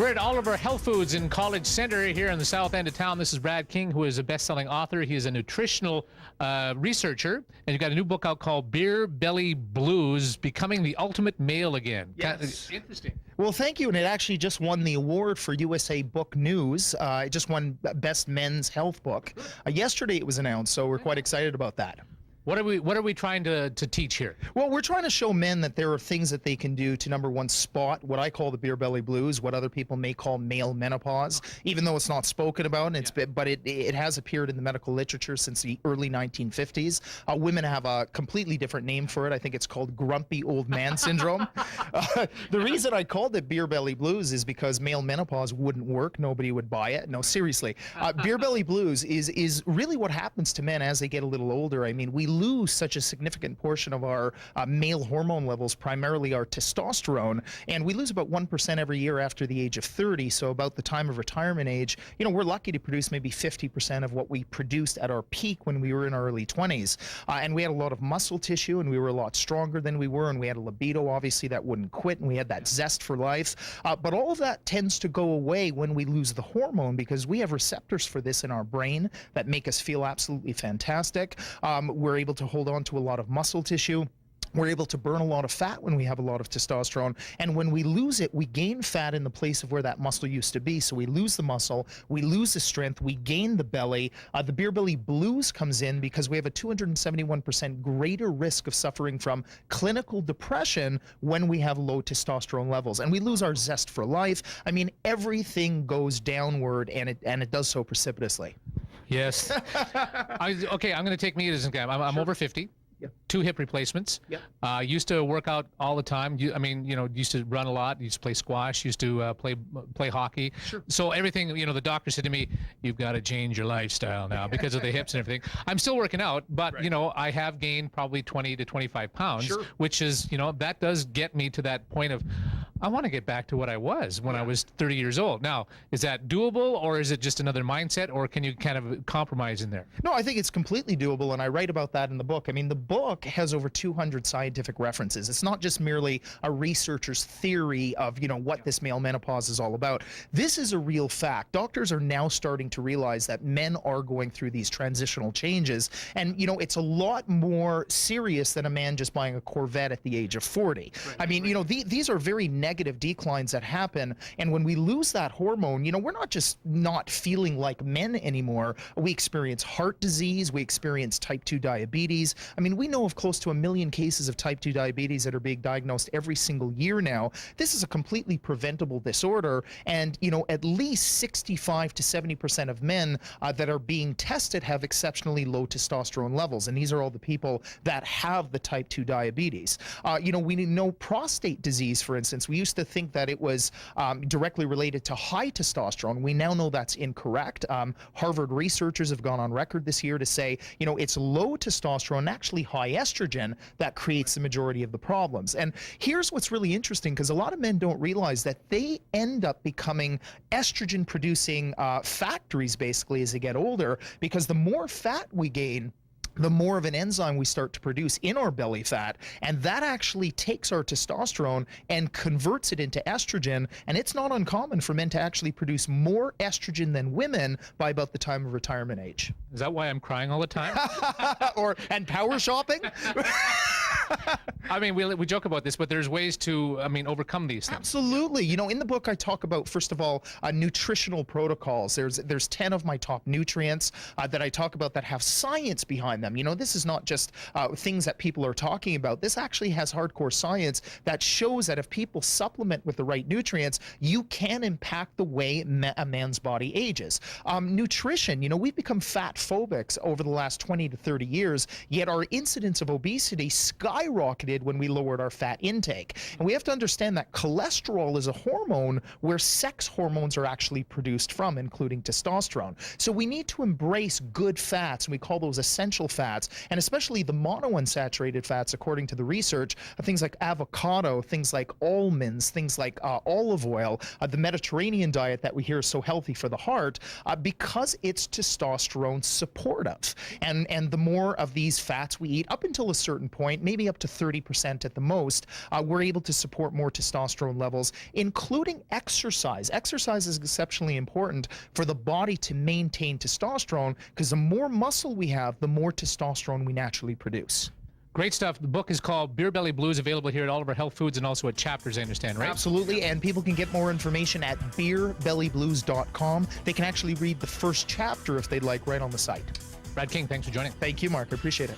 We're at Oliver Health Foods in College Center here in the south end of town. This is Brad King, who is a best-selling author. He is a nutritional researcher, and you've got a new book out called Beer Belly Blues, Becoming the Ultimate Male Again. Yes. Interesting. Well, thank you, and it actually just won the award for USA Book News. It just won Best Men's Health Book. Yesterday it was announced, so we're quite excited about that. What are we trying to teach here? Well, we're trying to show men that there are things that they can do to, number one, spot what I call the beer belly blues, what other people may call male menopause, even though it's not spoken about. But it has appeared in the medical literature since the early 1950s. Women have a completely different name for it. I think it's called grumpy old man syndrome. The reason I called it beer belly blues is because male menopause wouldn't work. Nobody would buy it. No, seriously. Beer belly blues is really what happens to men as they get a little older. I mean, we lose such a significant portion of our male hormone levels, primarily our testosterone, and we lose about 1% every year after the age of 30. So about the time of retirement age, you know, we're lucky to produce maybe 50% of what we produced at our peak when we were in our early 20s. And we had a lot of muscle tissue, and we were a lot stronger than we were, and we had a libido, obviously, that wouldn't quit, and we had that zest for life. But all of that tends to go away when we lose the hormone, because we have receptors for this in our brain that make us feel absolutely fantastic. We're able to hold on to a lot of muscle tissue. We're able to burn a lot of fat when we have a lot of testosterone, and when we lose it, we gain fat in the place of where that muscle used to be. So we lose the muscle, we lose the strength, we gain the belly. The beer belly blues comes in because we have a 271% greater risk of suffering from clinical depression when we have low testosterone levels, and we lose our zest for life. I mean, everything goes downward, and it does so precipitously. Yes. Okay, I'm going to take me as an example. I'm over 50. Yep. 2 hip replacements. Yep. Used to work out all the time. Used to run a lot. Used to play squash. Used to play hockey. Sure. So everything, the doctor said to me, "You've got to change your lifestyle now because of the hips and everything." I'm still working out, but right. I have gained probably 20 to 25 pounds, Sure. which is, that does get me to that point of, I want to get back to what I was when I was 30 years old. Now, is that doable, or is it just another mindset, or can you kind of compromise in there? No, I think it's completely doable, and I write about that in the book. I mean, the book has over 200 scientific references. It's not just merely a researcher's theory of, what this male menopause is all about. This is a real fact. Doctors are now starting to realize that men are going through these transitional changes, and, it's a lot more serious than a man just buying a Corvette at the age of 40. Right. I mean, these are very negative declines that happen, and when we lose that hormone, we're not just not feeling like men anymore. We experience heart disease, we experience type 2 diabetes. I mean, we know of close to 1 million cases of type 2 diabetes that are being diagnosed every single year now. This is a completely preventable disorder, and at least 65 to 70% of men that are being tested have exceptionally low testosterone levels, and these are all the people that have the type 2 diabetes. We know prostate disease, for instance. We used to think that it was directly related to high testosterone. We now know that's incorrect. Harvard researchers have gone on record this year to say, it's low testosterone, actually high estrogen, that creates the majority of the problems. And here's what's really interesting, because a lot of men don't realize that they end up becoming estrogen producing factories basically as they get older, because the more fat we gain, the more of an enzyme we start to produce in our belly fat, and that actually takes our testosterone and converts it into estrogen. And it's not uncommon for men to actually produce more estrogen than women by about the time of retirement age. Is that why I'm crying all the time? and power shopping? I mean, we joke about this, but there's ways to, overcome these things. Absolutely. In the book I talk about, first of all, nutritional protocols. There's 10 of my top nutrients that I talk about that have science behind them. This is not just things that people are talking about. This actually has hardcore science that shows that if people supplement with the right nutrients, you can impact the way a man's body ages. Nutrition, we've become fat phobics over the last 20 to 30 years, yet our incidence of obesity skyrocketed when we lowered our fat intake. And we have to understand that cholesterol is a hormone where sex hormones are actually produced from, including testosterone. So we need to embrace good fats, and we call those essential fats, and especially the monounsaturated fats, according to the research, things like avocado, things like almonds, things like olive oil, the Mediterranean diet that we hear is so healthy for the heart, because it's testosterone supportive. And the more of these fats we eat, up until a certain point, maybe up to 30% at the most, we're able to support more testosterone levels, including exercise. Exercise is exceptionally important for the body to maintain testosterone, because the more muscle we have, the more testosterone we naturally produce. Great stuff. The book is called Beer Belly Blues, available here at all of our health foods and also at Chapters, I understand, right? Absolutely, and people can get more information at beerbellyblues.com. They can actually read the first chapter if they'd like right on the site. Brad King, thanks for joining. Thank you, Mark. I appreciate it.